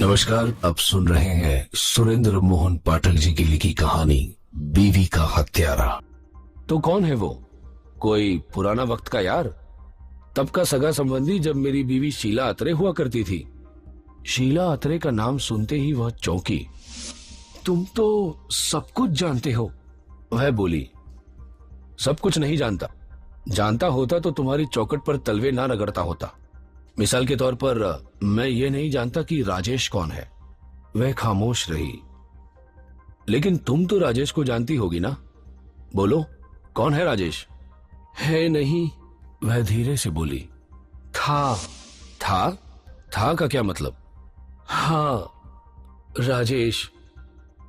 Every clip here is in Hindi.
नमस्कार, आप सुन रहे हैं सुरेंद्र मोहन पाठक जी की लिखी कहानी बीवी का हत्यारा। तो कौन है वो? कोई पुराना वक्त का यार? तब का सगा संबंधी जब मेरी बीवी शीला अत्रे हुआ करती थी। शीला अत्रे का नाम सुनते ही वह चौंकी। तुम तो सब कुछ जानते हो, वह बोली। सब कुछ नहीं जानता। जानता होता तो तुम्हारी चौखट पर तलवे ना रगड़ता होता। मिसाल के तौर पर मैं ये नहीं जानता कि राजेश कौन है। वह खामोश रही। लेकिन तुम तो राजेश को जानती होगी ना? बोलो, कौन है राजेश? है नहीं, वह धीरे से बोली। था। था? था का क्या मतलब? हाँ, राजेश।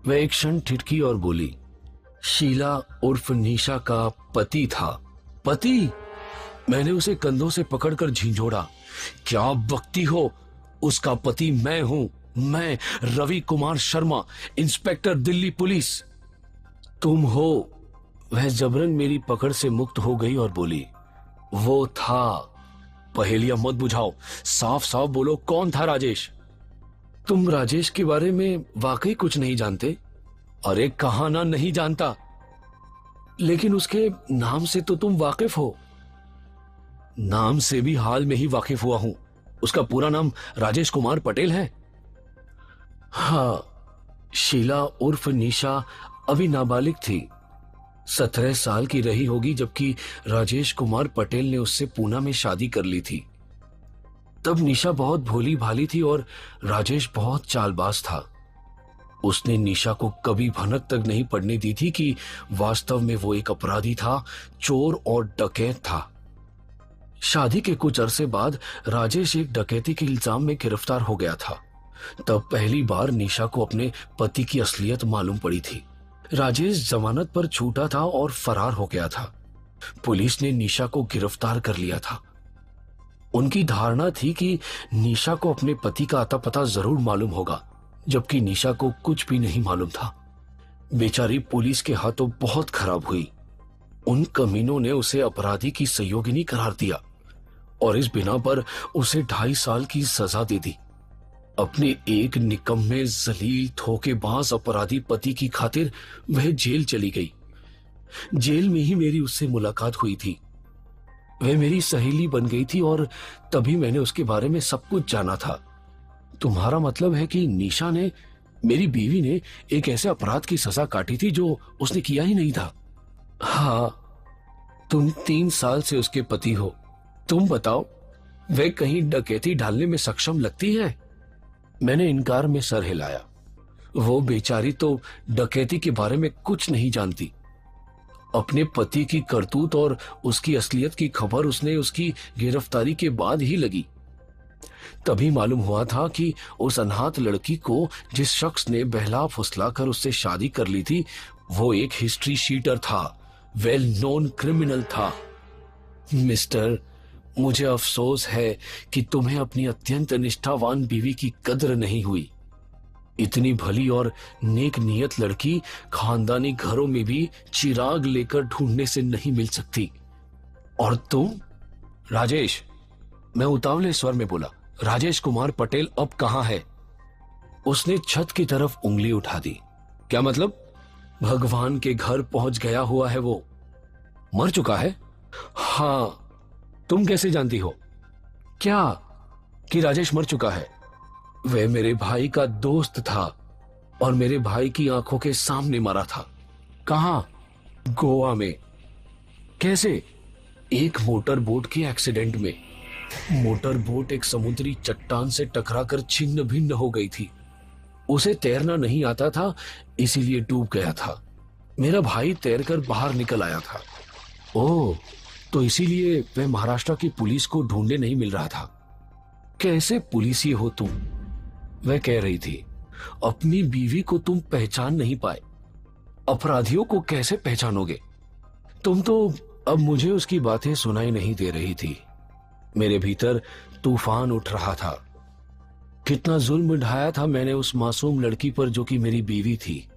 वह एक क्षण ठिठकी और बोली। शीला उर्फ निशा का पति था। पति? मैंने उसे कंधों से पकड़कर झिंझोड़ा। क्या बकती हो? उसका पति मैं हूं। मैं रवि कुमार शर्मा, इंस्पेक्टर दिल्ली पुलिस। तुम हो? वह जबरन मेरी पकड़ से मुक्त हो गई और बोली। वो था। पहेलियां मत बुझाओ, साफ साफ बोलो, कौन था राजेश? तुम राजेश के बारे में वाकई कुछ नहीं जानते? अरे कहां ना नहीं जानता, लेकिन उसके नाम से तो तुम वाकिफ हो। नाम से भी हाल में ही वाकिफ हुआ हूं। उसका पूरा नाम राजेश कुमार पटेल है। हाँ, शीला उर्फ निशा अभी नाबालिग थी। 17 साल की रही होगी जबकि राजेश कुमार पटेल ने उससे पूना में शादी कर ली थी। तब निशा बहुत भोली भाली थी और राजेश बहुत चालबाज था। उसने निशा को कभी भनक तक नहीं पड़ने दी थी कि वास्तव में वो एक अपराधी था, चोर और डकैत था। शादी के कुछ अरसे बाद राजेश एक डकैती के इल्जाम में गिरफ्तार हो गया था। तब पहली बार निशा को अपने पति की असलियत मालूम पड़ी थी। राजेश जमानत पर छूटा था और फरार हो गया था। पुलिस ने निशा को गिरफ्तार कर लिया था। उनकी धारणा थी कि निशा को अपने पति का आता पता जरूर मालूम होगा, जबकि निशा को कुछ भी नहीं मालूम था। बेचारी पुलिस के हाथों बहुत खराब हुई। उन कमीनों ने उसे अपराधी की सहयोगिनी करार दिया और इस बिना पर उसे 2.5 साल की सजा दे दी। अपने एक निकम्मे जलील धोखेबाज अपराधी पति की खातिर वह जेल चली गई। जेल में ही मेरी उससे मुलाकात हुई थी। वह मेरी सहेली बन गई थी और तभी मैंने उसके बारे में सब कुछ जाना था। तुम्हारा मतलब है कि निशा ने, मेरी बीवी ने, एक ऐसे अपराध की सजा काटी थी जो उसने किया ही नहीं था? हाँ, तुम 3 साल से उसके पति हो। तुम बताओ, वह कहीं डकैती डालने में सक्षम लगती है? मैंने इनकार में सर हिलाया। वो बेचारी तो डकैती के बारे में कुछ नहीं जानती। अपने पति की करतूत और उसकी असलियत की खबर उसने उसकी गिरफ्तारी के बाद ही लगी। तभी मालूम हुआ था कि उस अनाथ लड़की को जिस शख्स ने बहला फुसला कर उससे शादी कर ली थी, वो एक हिस्ट्री शीटर था, वेल नोन क्रिमिनल था। मिस्टर, मुझे अफसोस है कि तुम्हें अपनी अत्यंत निष्ठावान बीवी की कद्र नहीं हुई। इतनी भली और नेक नियत लड़की खानदानी घरों में भी चिराग लेकर ढूंढने से नहीं मिल सकती। और तुम? राजेश, मैं उतावले स्वर में बोला। राजेश कुमार पटेल अब कहां है? उसने छत की तरफ उंगली उठा दी। क्या मतलब? भगवान के घर पहुंच गया हुआ है वो। मर चुका है? हाँ। तुम कैसे जानती हो? क्या कि राजेश मर चुका है? वह मेरे भाई का दोस्त था और मेरे भाई की आंखों के सामने मरा था। कहां? गोवा में। कैसे? एक मोटर बोट के एक्सीडेंट में। मोटर बोट एक समुद्री चट्टान से टकराकर छिन्न भिन्न हो गई थी। उसे तैरना नहीं आता था, इसीलिए डूब गया था। मेरा भाई तैरकर बाहर निकल आया था। ओह, तो इसीलिए वह महाराष्ट्र की पुलिस को ढूंढने नहीं मिल रहा था। कैसे पुलिस हो तुम? वह कह रही थी। अपनी बीवी को तुम पहचान नहीं पाए, अपराधियों को कैसे पहचानोगे? तुम तो अब मुझे उसकी बातें सुनाई नहीं दे रही थी। मेरे भीतर तूफान उठ रहा था। कितना जुल्म ढाया था मैंने उस मासूम लड़की पर जो कि मेरी बीवी थी।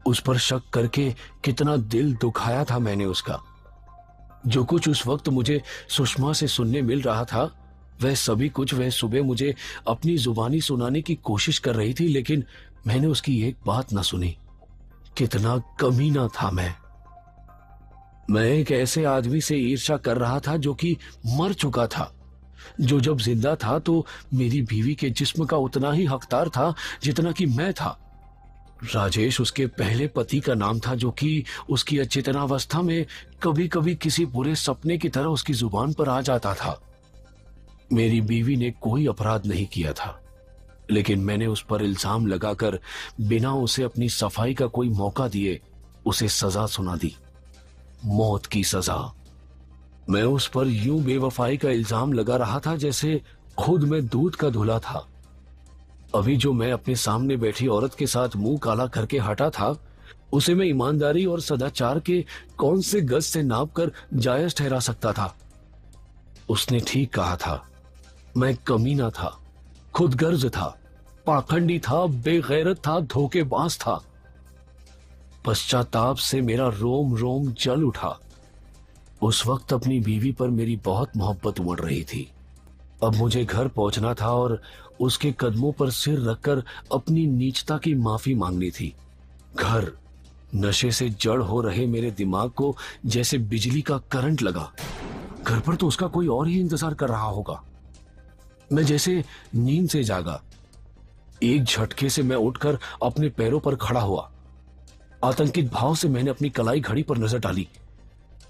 उस पर शक करके कितना दिल दुखाया था मैंने उसका। जो कुछ उस वक्त मुझे सुषमा से सुनने मिल रहा था, वह सभी कुछ वह सुबह मुझे अपनी जुबानी सुनाने की कोशिश कर रही थी, लेकिन मैंने उसकी एक बात न सुनी। कितना कमीना था मैं एक ऐसे आदमी से ईर्ष्या कर रहा था जो कि मर चुका था, जो जब जिंदा था तो मेरी बीवी के जिस्म का उतना ही हकदार था जितना कि मैं था। राजेश उसके पहले पति का नाम था, जो कि उसकी अचेतनावस्था में कभी कभी किसी बुरे सपने की तरह उसकी जुबान पर आ जाता था। मेरी बीवी ने कोई अपराध नहीं किया था, लेकिन मैंने उस पर इल्जाम लगाकर बिना उसे अपनी सफाई का कोई मौका दिए उसे सजा सुना दी, मौत की सजा। मैं उस पर यूं बेवफाई का इल्जाम लगा रहा था जैसे खुद मैं दूध का धुला था। अभी जो मैं अपने सामने बैठी औरत के साथ मुंह काला करके हटा था, उसे मैं ईमानदारी और सदाचार के कौन से गज से नाप कर जायज ठहरा सकता था। उसने ठीक कहा था, मैं कमीना था, खुदगर्ज था, पाखंडी था, बेगैरत था, धोखेबाज था। पश्चाताप से मेरा रोम रोम जल उठा। उस वक्त अपनी बीवी पर मेरी बहुत मोहब्बत उमड़ रही थी। अब मुझे घर पहुंचना था और उसके कदमों पर सिर रखकर अपनी नीचता की माफी मांगनी थी। घर नशे से जड़ हो रहे मेरे दिमाग को जैसे बिजली का करंट लगा। घर पर तो उसका कोई और ही इंतजार कर रहा होगा। मैं जैसे नींद से जागा। एक झटके से मैं उठकर अपने पैरों पर खड़ा हुआ। आतंकित भाव से मैंने अपनी कलाई घड़ी पर नजर डाली।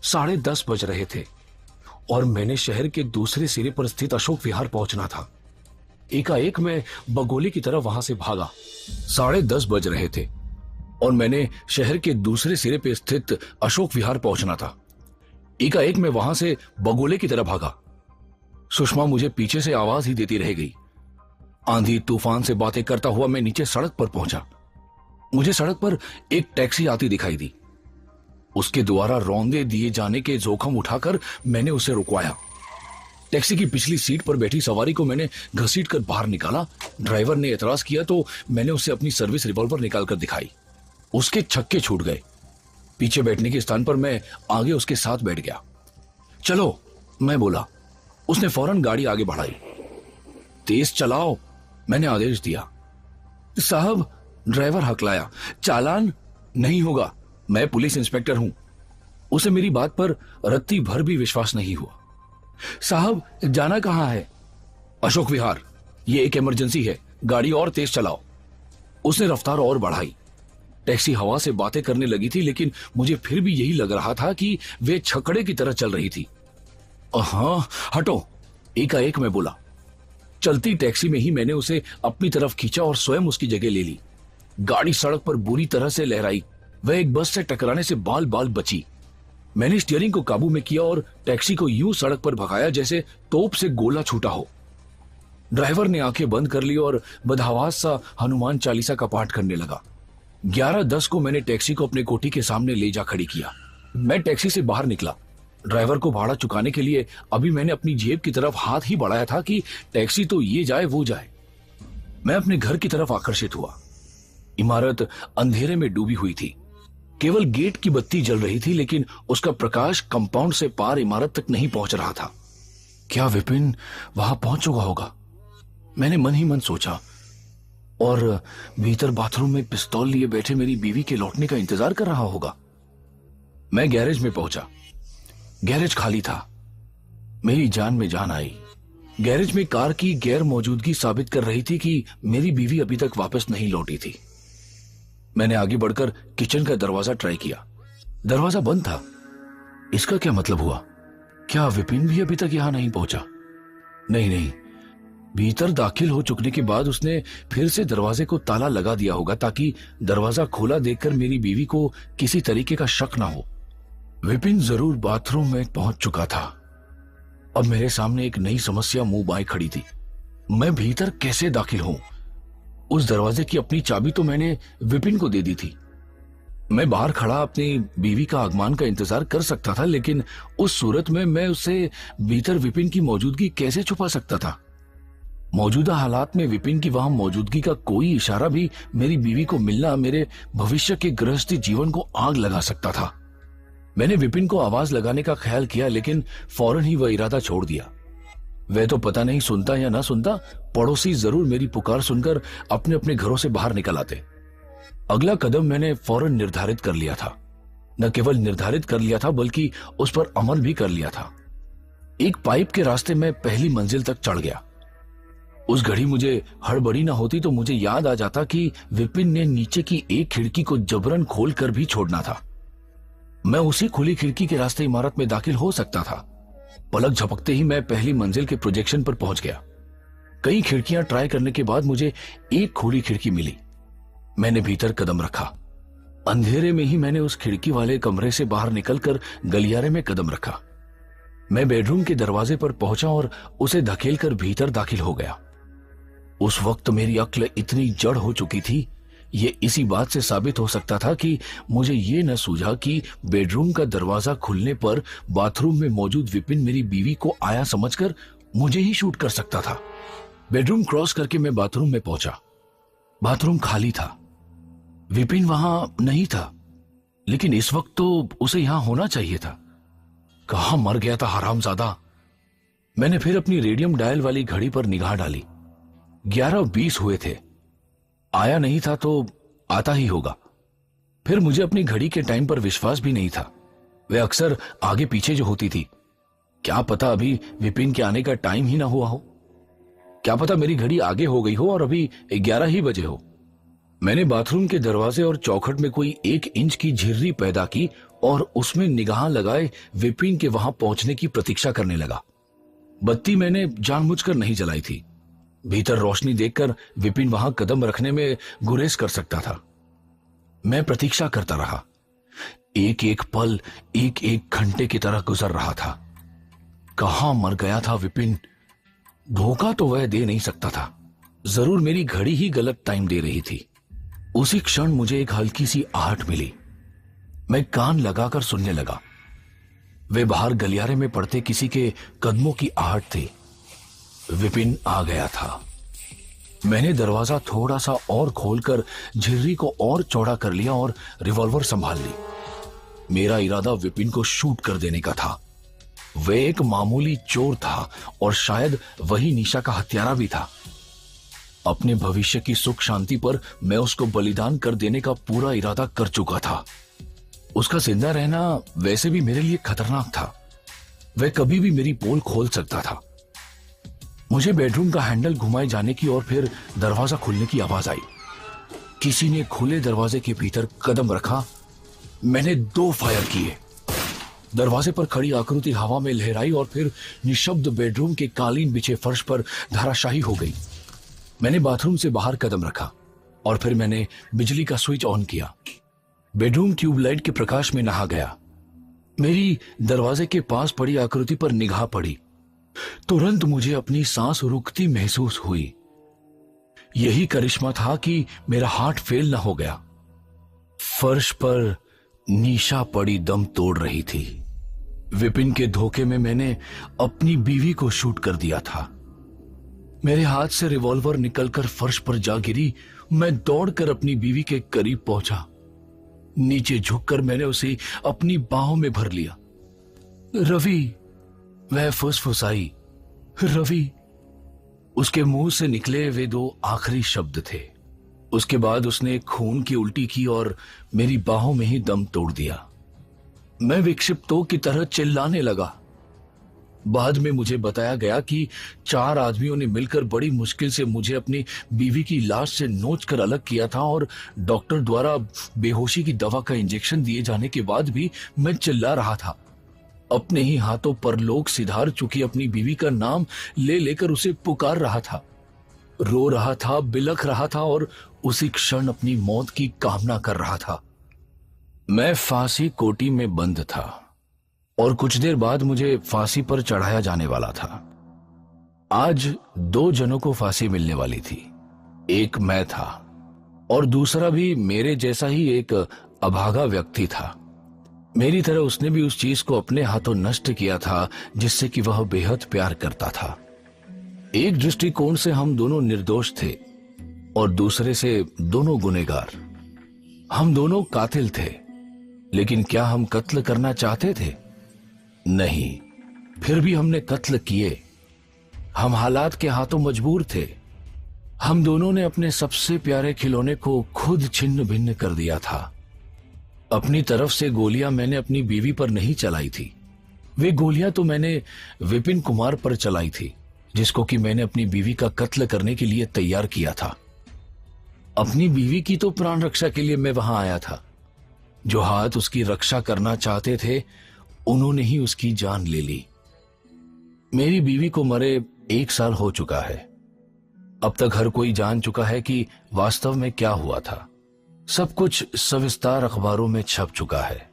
10:30 बज रहे थे और मैंने शहर के दूसरे सिरे पर स्थित अशोक विहार पहुंचना था। एकाएक मैं बगोले की तरफ वहां से भागा। 10:30 बज रहे थे और मैंने शहर के दूसरे सिरे पर स्थित अशोक विहार पहुंचना था। एकाएक मैं वहां से बगोले की तरफ भागा। सुषमा मुझे पीछे से आवाज ही देती रह गई। आंधी तूफान से बातें करता हुआ मैं नीचे सड़क पर पहुंचा। मुझे सड़क पर एक टैक्सी आती दिखाई दी। उसके द्वारा रौंदे दिए जाने के जोखम उठाकर मैंने उसे रुकवाया। टैक्सी की पिछली सीट पर बैठी सवारी को मैंने घसीटकर बाहर निकाला। ड्राइवर ने एतराज किया तो मैंने उसे अपनी सर्विस रिवॉल्वर निकालकर दिखाई। उसके छक्के छूट गए। पीछे बैठने के स्थान पर मैं आगे उसके साथ बैठ गया। चलो, मैं बोला। उसने फौरन गाड़ी आगे बढ़ाई। तेज चलाओ, मैंने आदेश दिया। साहब, ड्राइवर हकलाया, चालान नहीं होगा, मैं पुलिस इंस्पेक्टर हूं। उसे मेरी बात पर रत्ती भर भी विश्वास नहीं हुआ। साहब, जाना कहां है? अशोक विहार, ये एक इमरजेंसी है, गाड़ी और तेज चलाओ। उसने रफ्तार और बढ़ाई। टैक्सी हवा से बातें करने लगी थी, लेकिन मुझे फिर भी यही लग रहा था कि वे छकड़े की तरह चल रही थी। हाँ, हटो, एकाएक मैं बोला। चलती टैक्सी में ही मैंने उसे अपनी तरफ खींचा और स्वयं उसकी जगह ले ली। गाड़ी सड़क पर बुरी तरह से लहराई। वह एक बस से टकराने से बाल बाल बची। मैंने स्टीयरिंग को काबू में किया और टैक्सी को यूं सड़क पर भगाया जैसे तोप से गोला छूटा हो। ड्राइवर ने आंखें बंद कर ली और बदहवास सा हनुमान चालीसा का पाठ करने लगा। 11:10 को मैंने टैक्सी को अपने कोठी के सामने ले जा खड़ी किया। मैं टैक्सी से बाहर निकला। ड्राइवर को भाड़ा चुकाने के लिए अभी मैंने अपनी जेब की तरफ हाथ ही बढ़ाया था कि टैक्सी तो ये जाए वो जाए। मैं अपने घर की तरफ आकर्षित हुआ। इमारत अंधेरे में डूबी हुई थी। केवल गेट की बत्ती जल रही थी, लेकिन उसका प्रकाश कंपाउंड से पार इमारत तक नहीं पहुंच रहा था। क्या विपिन वहां पहुंच चुका होगा? मैंने मन ही मन सोचा और भीतर बाथरूम में पिस्तौल लिए बैठे मेरी बीवी के लौटने का इंतजार कर रहा होगा। मैं गैरेज में पहुंचा। गैरेज खाली था। मेरी जान में जान आई। गैरेज में कार की गैर मौजूदगी साबित कर रही थी कि मेरी बीवी अभी तक वापस नहीं लौटी थी। मैंने आगे बढ़कर किचन का दरवाजा ट्राई किया। दरवाजा बंद था। इसका क्या मतलब हुआ? क्या विपिन भी अभी तक यहां नहीं पहुंचा? नहीं, भीतर दाखिल हो चुकने के बाद उसने फिर से दरवाजे को ताला लगा दिया होगा ताकि दरवाजा खोला देखकर मेरी बीवी को किसी तरीके का शक ना हो। विपिन जरूर बाथरूम में पहुंच चुका था। अब मेरे सामने एक नई समस्या मुंह बाएं खड़ी थी। मैं भीतर कैसे दाखिल हूं? उस दरवाजे की अपनी चाबी तो मैंने विपिन को दे दी थी। मैं बाहर खड़ा अपनी बीवी का आगमन का इंतजार कर सकता था, लेकिन उस सूरत में मैं उससे भीतर विपिन की मौजूदगी कैसे छुपा सकता था? मौजूदा हालात में विपिन की वहां मौजूदगी का कोई इशारा भी मेरी बीवी को मिलना मेरे भविष्य के गृहस्थी जीवन को आग लगा सकता था। मैंने विपिन को आवाज लगाने का ख्याल किया, लेकिन फौरन ही वह इरादा छोड़ दिया। वह तो पता नहीं सुनता या ना सुनता, पड़ोसी जरूर मेरी पुकार सुनकर अपने अपने घरों से बाहर निकल आते। अगला कदम मैंने फौरन निर्धारित कर लिया था। न केवल निर्धारित कर लिया था बल्कि उस पर अमल भी कर लिया था। एक पाइप के रास्ते में पहली मंजिल तक चढ़ गया। उस घड़ी मुझे हड़बड़ी ना होती तो मुझे याद आ जाता कि विपिन ने नीचे की एक खिड़की को जबरन खोल कर भी छोड़ना था। मैं उसी खुली खिड़की के रास्ते इमारत में दाखिल हो सकता था। पलक झपकते ही मैं पहली मंजिल के प्रोजेक्शन पर पहुंच गया। कई खिड़कियां ट्राई करने के बाद मुझे एक खुली खिड़की मिली। मैंने भीतर कदम रखा। अंधेरे में ही मैंने उस खिड़की वाले कमरे से बाहर निकलकर गलियारे में कदम रखा। मैं बेडरूम के दरवाजे पर पहुंचा और उसे धकेलकर भीतर दाखिल हो गया। उस वक्त मेरी अक्ल इतनी जड़ हो चुकी थी, ये इसी बात से साबित हो सकता था कि मुझे ये न सूझा कि बेडरूम का दरवाजा खुलने पर बाथरूम में मौजूद विपिन मेरी बीवी को आया समझकर मुझे ही शूट कर सकता था। बेडरूम क्रॉस करके मैं बाथरूम में पहुंचा। बाथरूम खाली था। विपिन वहां नहीं था, लेकिन इस वक्त तो उसे यहां होना चाहिए था। कहां मर गया था हरामजादा। मैंने फिर अपनी रेडियम डायल वाली घड़ी पर निगाह डाली। 11:20 हुए थे। आया नहीं था तो आता ही होगा। फिर मुझे अपनी घड़ी के टाइम पर विश्वास भी नहीं था। वह अक्सर आगे पीछे जो होती थी। क्या पता अभी विपिन के आने का टाइम ही ना हुआ हो। क्या पता मेरी घड़ी आगे हो गई हो और अभी 11 ही बजे हो। मैंने बाथरूम के दरवाजे और चौखट में कोई 1 इंच की झिर्री पैदा की और उसमें निगाह लगाए विपिन के वहां पहुंचने की प्रतीक्षा करने लगा। बत्ती मैंने जानबूझकर नहीं जलाई थी। भीतर रोशनी देखकर विपिन वहां कदम रखने में गुरेज कर सकता था। मैं प्रतीक्षा करता रहा। एक एक पल एक एक घंटे की तरह गुजर रहा था। कहां मर गया था विपिन। धोखा तो वह दे नहीं सकता था। जरूर मेरी घड़ी ही गलत टाइम दे रही थी। उसी क्षण मुझे एक हल्की सी आहट मिली। मैं कान लगाकर सुनने लगा। वे बाहर गलियारे में पड़ते किसी के कदमों की आहट थी। विपिन आ गया था। मैंने दरवाजा थोड़ा सा और खोलकर झिर्री को और चौड़ा कर लिया और रिवॉल्वर संभाल ली। मेरा इरादा विपिन को शूट कर देने का था। वह एक मामूली चोर था और शायद वही निशा का हत्यारा भी था। अपने भविष्य की सुख शांति पर मैं उसको बलिदान कर देने का पूरा इरादा कर चुका था। उसका जिंदा रहना वैसे भी मेरे लिए खतरनाक था। वह कभी भी मेरी पोल खोल सकता था। मुझे बेडरूम का हैंडल घुमाए जाने की और फिर दरवाजा खुलने की आवाज आई। किसी ने खुले दरवाजे के भीतर कदम रखा। मैंने 2 फायर किए। दरवाजे पर खड़ी आकृति हवा में लहराई और फिर निशब्द बेडरूम के कालीन बिछे फर्श पर धराशायी हो गई। मैंने बाथरूम से बाहर कदम रखा और फिर मैंने बिजली का स्विच ऑन किया। बेडरूम ट्यूबलाइट के प्रकाश में नहा गया। मेरी दरवाजे के पास पड़ी आकृति पर निगाह पड़ी। तुरंत मुझे अपनी सांस रुकती महसूस हुई। यही करिश्मा था कि मेरा हार्ट फेल न हो गया। फर्श पर निशा पड़ी दम तोड़ रही थी। विपिन के धोखे में मैंने अपनी बीवी को शूट कर दिया था। मेरे हाथ से रिवॉल्वर निकलकर फर्श पर जा गिरी। मैं दौड़कर अपनी बीवी के करीब पहुंचा। नीचे झुककर मैंने उसे अपनी बाहों में भर लिया। रवि, वह फुसफुसाई। रवि। उसके मुंह से निकले वे 2 आखिरी शब्द थे। उसके बाद उसने खून की उल्टी की और मेरी बाहों में ही दम तोड़ दिया। मैं विक्षिप्तों की तरह चिल्लाने लगा। बाद में मुझे बताया गया कि 4 आदमियों ने मिलकर बड़ी मुश्किल से मुझे अपनी बीवी की लाश से नोचकर अलग किया था और डॉक्टर द्वारा बेहोशी की दवा का इंजेक्शन दिए जाने के बाद भी मैं चिल्ला रहा था। अपने ही हाथों परलोक सिधार चुकी अपनी बीवी का नाम ले लेकर उसे पुकार रहा था। रो रहा था, बिलख रहा था और उसी क्षण अपनी मौत की कामना कर रहा था। मैं फांसी कोठी में बंद था और कुछ देर बाद मुझे फांसी पर चढ़ाया जाने वाला था। आज 2 जनों को फांसी मिलने वाली थी। एक मैं था और दूसरा भी मेरे जैसा ही एक अभागा व्यक्ति था। मेरी तरह उसने भी उस चीज को अपने हाथों नष्ट किया था जिससे कि वह बेहद प्यार करता था। एक दृष्टिकोण से हम दोनों निर्दोष थे और दूसरे से दोनों गुनहगार। हम दोनों कातिल थे, लेकिन क्या हम कत्ल करना चाहते थे? नहीं। फिर भी हमने कत्ल किए। हम हालात के हाथों मजबूर थे। हम दोनों ने अपने सबसे प्यारे खिलौने को खुद छिन्न भिन्न कर दिया था। अपनी तरफ से गोलियां मैंने अपनी बीवी पर नहीं चलाई थी। वे गोलियां तो मैंने विपिन कुमार पर चलाई थी, जिसको कि मैंने अपनी बीवी का कत्ल करने के लिए तैयार किया था। अपनी बीवी की तो प्राण रक्षा के लिए मैं वहां आया था। जो हाथ उसकी रक्षा करना चाहते थे, उन्होंने ही उसकी जान ले ली। मेरी बीवी को मरे 1 साल हो चुका है। अब तक हर कोई जान चुका है कि वास्तव में क्या हुआ था। सब कुछ सविस्तार अखबारों में छप चुका है।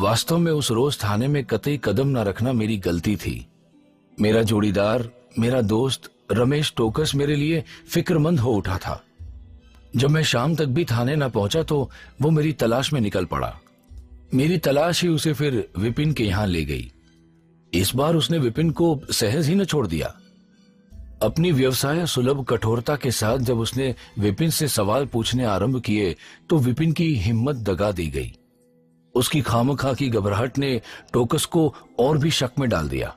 वास्तव में उस रोज थाने में कतई कदम न रखना मेरी गलती थी। मेरा जोड़ीदार, मेरा दोस्त रमेश टोकस मेरे लिए फिक्रमंद हो उठा था। जब मैं शाम तक भी थाने न पहुंचा तो वो मेरी तलाश में निकल पड़ा। मेरी तलाश ही उसे फिर विपिन के यहां ले गई। इस बार उसने विपिन को सहज ही न छोड़ दिया। अपनी व्यवसाय सुलभ कठोरता के साथ जब उसने विपिन से सवाल पूछने आरंभ किए तो विपिन की हिम्मत दगा दी गई। उसकी खामखा की घबराहट ने टोकस को और भी शक में डाल दिया।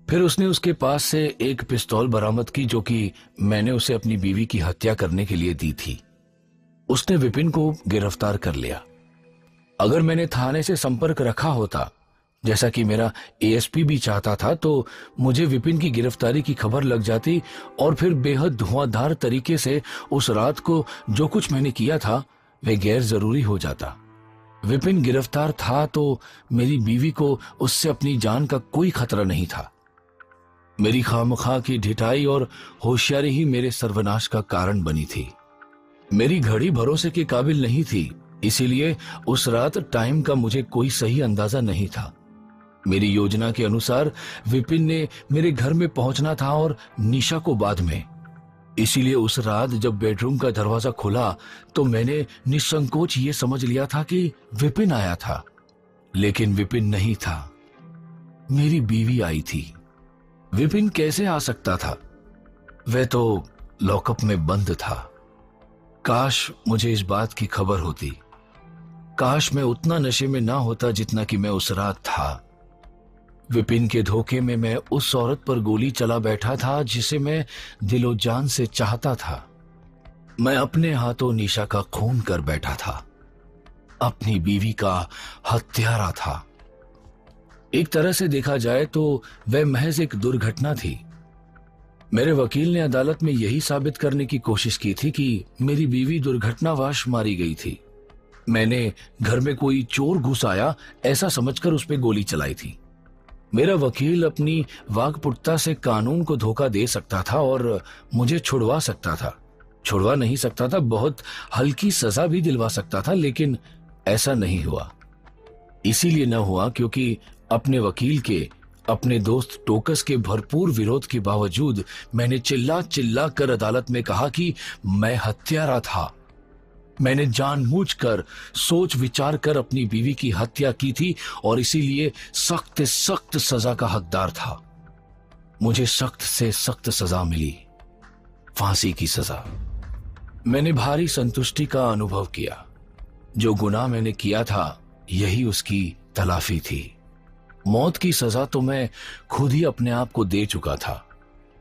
फिर उसने उसके पास से एक पिस्तौल बरामद की, जो कि मैंने उसे अपनी बीवी की हत्या करने के लिए दी थी। उसने विपिन को गिरफ्तार कर लिया। अगर मैंने थाने से संपर्क रखा होता, जैसा कि मेरा एएसपी भी चाहता था, तो मुझे विपिन की गिरफ्तारी की खबर लग जाती और फिर बेहद धुआंधार तरीके से उस रात को जो कुछ मैंने किया था वह गैर जरूरी हो जाता। विपिन गिरफ्तार था तो मेरी बीवी को उससे अपनी जान का कोई खतरा नहीं था। मेरी खामखा की ढिठाई और होशियारी ही मेरे सर्वनाश का कारण बनी थी। मेरी घड़ी भरोसे के काबिल नहीं थी, इसीलिए उस रात टाइम का मुझे कोई सही अंदाजा नहीं था। मेरी योजना के अनुसार विपिन ने मेरे घर में पहुंचना था और निशा को बाद में। इसीलिए उस रात जब बेडरूम का दरवाजा खुला तो मैंने निसंकोच ये समझ लिया था कि विपिन आया था, लेकिन विपिन नहीं था, मेरी बीवी आई थी। विपिन कैसे आ सकता था? वह तो लॉकअप में बंद था। काश मुझे इस बात की खबर होती। काश मैं उतना नशे में ना होता जितना कि मैं उस रात था। विपिन के धोखे में मैं उस औरत पर गोली चला बैठा था जिसे मैं दिलो जान से चाहता था। मैं अपने हाथों निशा का खून कर बैठा था। अपनी बीवी का हत्यारा था। एक तरह से देखा जाए तो वह महज एक दुर्घटना थी। मेरे वकील ने अदालत में यही साबित करने की कोशिश की थी कि मेरी बीवी दुर्घटनावश मारी गई थी। मैंने घर में कोई चोर घुस आया ऐसा समझकर उस पर गोली चलाई थी। मेरा वकील अपनी वाकपुटता से कानून को धोखा दे सकता था और मुझे छुड़वा सकता था। छुड़वा नहीं सकता था, बहुत हल्की सजा भी दिलवा सकता था, लेकिन ऐसा नहीं हुआ। इसीलिए न हुआ क्योंकि अपने वकील के, अपने दोस्त टोकस के भरपूर विरोध के बावजूद मैंने चिल्ला चिल्ला कर अदालत में कहा कि मैं हत्यारा था। मैंने जानबूझकर सोच विचार कर अपनी बीवी की हत्या की थी और इसीलिए सख्त सख्त सजा का हकदार था। मुझे सख्त से सख्त सजा मिली, फांसी की सजा। मैंने भारी संतुष्टि का अनुभव किया। जो गुनाह मैंने किया था यही उसकी तलाफी थी। मौत की सजा तो मैं खुद ही अपने आप को दे चुका था।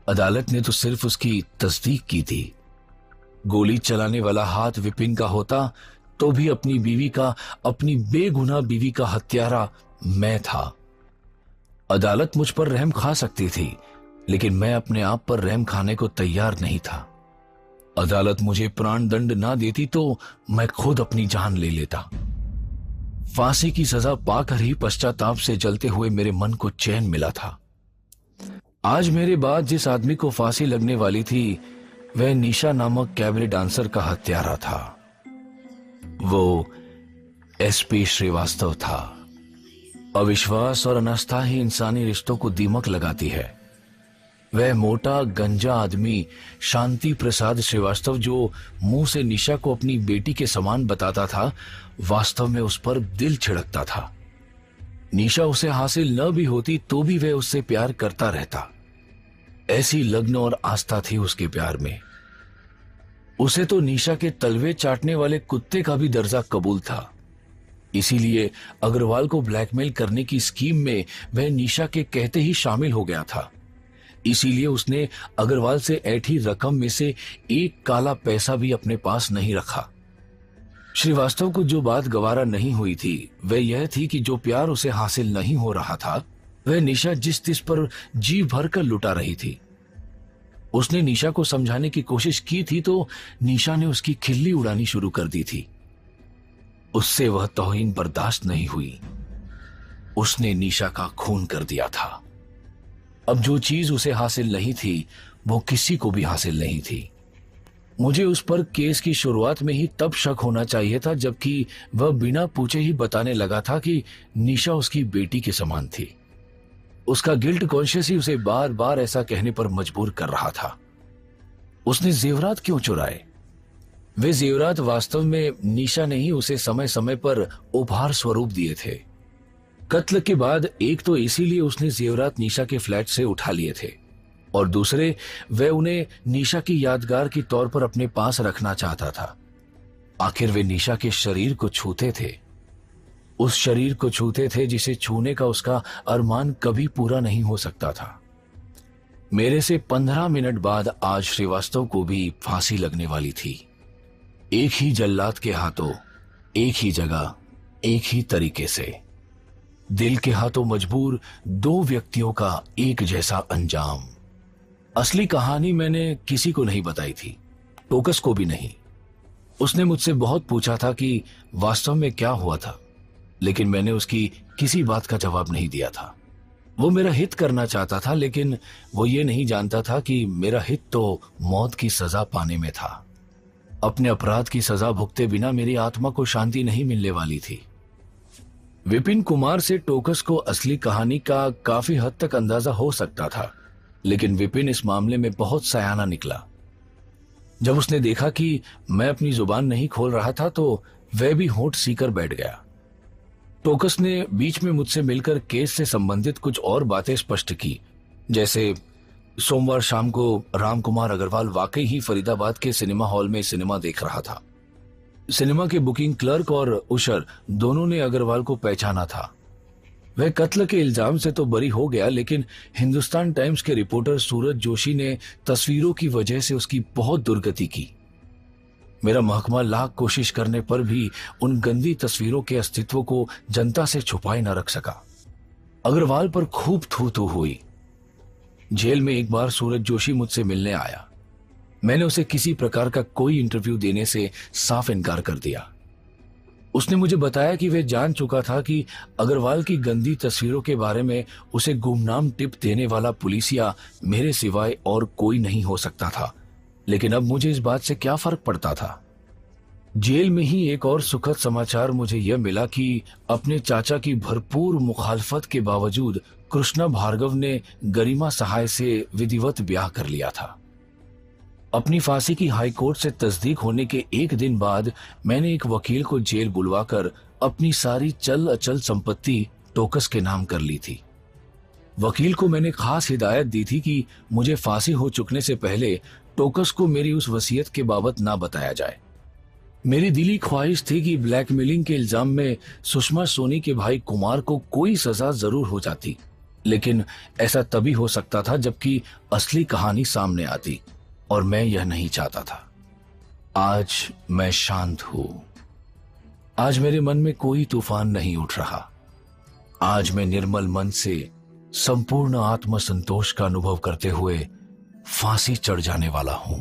अदालत ने तो सिर्फ उसकी तस्दीक की थी। गोली चलाने वाला हाथ विपिन का होता तो भी अपनी बीवी का, अपनी बेगुनाह बीवी का हत्यारा मैं था। अदालत मुझ पर रहम खा सकती थी, लेकिन मैं अपने आप पर रहम खाने को तैयार नहीं था। अदालत मुझे प्राण दंड ना देती तो मैं खुद अपनी जान ले लेता। फांसी की सजा पाकर ही पश्चाताप से जलते हुए मेरे मन को चैन मिला था। आज मेरे बाद जिस आदमी को फांसी लगने वाली थी वह निशा नामक कैबरे डांसर का हत्यारा था। वो एसपी श्रीवास्तव था। अविश्वास और अनास्था ही इंसानी रिश्तों को दीमक लगाती है। वह मोटा गंजा आदमी शांति प्रसाद श्रीवास्तव, जो मुंह से निशा को अपनी बेटी के समान बताता था, वास्तव में उस पर दिल छिड़कता था। निशा उसे हासिल न भी होती तो भी वह उससे प्यार करता रहता। ऐसी लग्न और आस्था थी उसके प्यार में। उसे तो निशा के तलवे चाटने वाले कुत्ते का भी दर्जा कबूल था। इसीलिए अग्रवाल को ब्लैकमेल करने की स्कीम में वह निशा के कहते ही शामिल हो गया था। इसीलिए उसने अग्रवाल से ऐठी रकम में से एक काला पैसा भी अपने पास नहीं रखा। श्रीवास्तव को जो बात गवारा नहीं हुई थी वह यह थी कि जो प्यार उसे हासिल नहीं हो रहा था वह निशा जिस तिस पर जी भर कर लुटा रही थी। उसने निशा को समझाने की कोशिश की थी तो निशा ने उसकी खिल्ली उड़ानी शुरू कर दी थी। उससे वह तौहीन बर्दाश्त नहीं हुई। उसने निशा का खून कर दिया था। अब जो चीज उसे हासिल नहीं थी वो किसी को भी हासिल नहीं थी। मुझे उस पर केस की शुरुआत में ही तब शक होना चाहिए था जबकि वह बिना पूछे ही बताने लगा था कि निशा उसकी बेटी के समान थी। उसका गिल्ट कॉन्शियस ही उसे बार बार ऐसा कहने पर मजबूर कर रहा था। उसने जेवरात क्यों चुराए? वे जेवरात वास्तव में निशा ने ही उसे समय समय पर उपहार स्वरूप दिए थे। कत्ल के बाद एक तो इसीलिए उसने जेवरात निशा के फ्लैट से उठा लिए थे और दूसरे वह उन्हें निशा की यादगार के तौर पर अपने पास रखना चाहता था। आखिर वे निशा के शरीर को छूते थे, उस शरीर को छूते थे जिसे छूने का उसका अरमान कभी पूरा नहीं हो सकता था। मेरे से 15 मिनट बाद आज श्रीवास्तव को भी फांसी लगने वाली थी। एक ही जल्लाद के हाथों, एक ही जगह, एक ही तरीके से। दिल के हाथों मजबूर दो व्यक्तियों का एक जैसा अंजाम। असली कहानी मैंने किसी को नहीं बताई थी, टोकस को भी नहीं। उसने मुझसे बहुत पूछा था कि वास्तव में क्या हुआ था, लेकिन मैंने उसकी किसी बात का जवाब नहीं दिया था। वो मेरा हित करना चाहता था, लेकिन वो ये नहीं जानता था कि मेरा हित तो मौत की सजा पाने में था। अपने अपराध की सजा भुगते बिना मेरी आत्मा को शांति नहीं मिलने वाली थी। विपिन कुमार से टोकस को असली कहानी का काफी हद तक अंदाजा हो सकता था, लेकिन विपिन इस मामले में बहुत सयाना निकला। जब उसने देखा कि मैं अपनी जुबान नहीं खोल रहा था तो वह भी होंठ सीकर बैठ गया। टोकस ने बीच में मुझसे मिलकर केस से संबंधित कुछ और बातें स्पष्ट की, जैसे सोमवार शाम को रामकुमार अग्रवाल वाकई ही फरीदाबाद के सिनेमा हॉल में सिनेमा देख रहा था। सिनेमा के बुकिंग क्लर्क और उशर दोनों ने अग्रवाल को पहचाना था। वह कत्ल के इल्जाम से तो बरी हो गया, लेकिन हिंदुस्तान टाइम्स के रिपोर्टर सूरज जोशी ने तस्वीरों की वजह से उसकी बहुत दुर्गति की। मेरा महकमा लाख कोशिश करने पर भी उन गंदी तस्वीरों के अस्तित्व को जनता से छुपाए न रख सका। अग्रवाल पर खूब थू-थू हुई। जेल में एक बार सूरज जोशी मुझसे मिलने आया। मैंने उसे किसी प्रकार का कोई इंटरव्यू देने से साफ इनकार कर दिया। उसने मुझे बताया कि वह जान चुका था कि अग्रवाल की गंदी तस्वीरों के बारे में उसे गुमनाम टिप देने वाला पुलिसिया मेरे सिवाय और कोई नहीं हो सकता था, लेकिन अब मुझे इस बात से क्या फर्क पड़ता था। जेल में ही एक और सुखद समाचार मुझे यह मिला कि अपने चाचा की भरपूर मुखालफत के बावजूद कृष्णा भार्गव ने गरिमा सहाय से विधिवत ब्याह कर लिया था। अपनी फांसी की हाईकोर्ट से तस्दीक होने के एक दिन बाद मैंने एक वकील को जेल बुलवाकर अपनी सारी चल अचल संपत्ति टोकस के नाम कर ली थी। वकील को मैंने खास हिदायत दी थी कि मुझे फांसी हो चुकने से पहले टोकस को मेरी उस वसीयत के बाबत ना बताया जाए। मेरी दिली ख्वाहिश थी कि ब्लैकमेलिंग के इल्जाम में सुषमा सोनी के भाई कुमार को कोई सजा जरूर हो जाती, लेकिन ऐसा तभी हो सकता था जबकि असली कहानी सामने आती, और मैं यह नहीं चाहता था। आज मैं शांत हूं। आज मेरे मन में कोई तूफान नहीं उठ रहा। आज मैं निर्मल मन से संपूर्ण आत्मसंतोष का अनुभव करते हुए फांसी चढ़ जाने वाला हूं।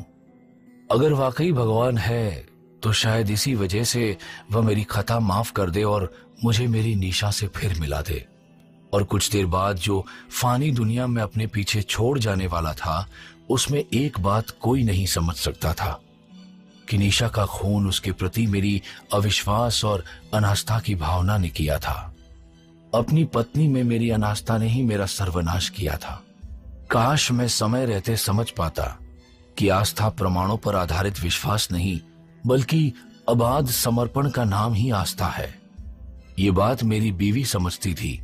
अगर वाकई भगवान है तो शायद इसी वजह से वह मेरी खता माफ कर दे और मुझे मेरी निशा से फिर मिला दे। और कुछ देर बाद जो फानी दुनिया में अपने पीछे छोड़ जाने वाला था, उसमें एक बात कोई नहीं समझ सकता था कि निशा का खून उसके प्रति मेरी अविश्वास और अनास्था की भावना ने किया था। अपनी पत्नी में मेरी अनास्था ने ही मेरा सर्वनाश किया था। काश मैं समय रहते समझ पाता कि आस्था प्रमाणों पर आधारित विश्वास नहीं बल्कि अबाध समर्पण का नाम ही आस्था है। ये बात मेरी बीवी समझती थी,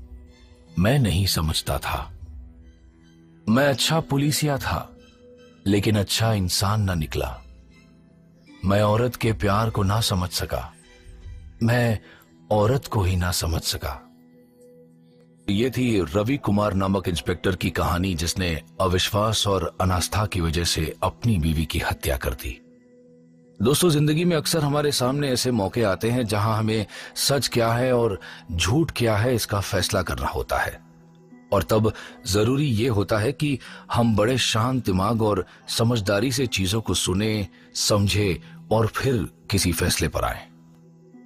मैं नहीं समझता था। मैं अच्छा पुलिसिया था, लेकिन अच्छा इंसान न निकला। मैं औरत के प्यार को ना समझ सका, मैं औरत को ही ना समझ सका। ये थी रवि कुमार नामक इंस्पेक्टर की कहानी, जिसने अविश्वास और अनास्था की वजह से अपनी बीवी की हत्या कर दी। दोस्तों, जिंदगी में अक्सर हमारे सामने ऐसे मौके आते हैं जहां हमें सच क्या है और झूठ क्या है इसका फैसला करना होता है, और तब जरूरी ये होता है कि हम बड़े शांत दिमाग और समझदारी से चीजों को सुने, समझे और फिर किसी फैसले पर आए।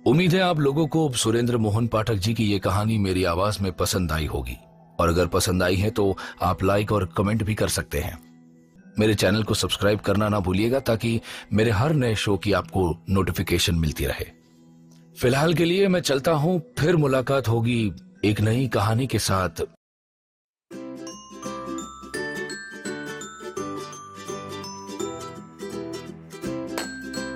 उम्मीद है आप लोगों को सुरेंद्र मोहन पाठक जी की ये कहानी मेरी आवाज में पसंद आई होगी, और अगर पसंद आई है तो आप लाइक और कमेंट भी कर सकते हैं। मेरे चैनल को सब्सक्राइब करना ना भूलिएगा ताकि मेरे हर नए शो की आपको नोटिफिकेशन मिलती रहे। फिलहाल के लिए मैं चलता हूं, फिर मुलाकात होगी एक नई कहानी के साथ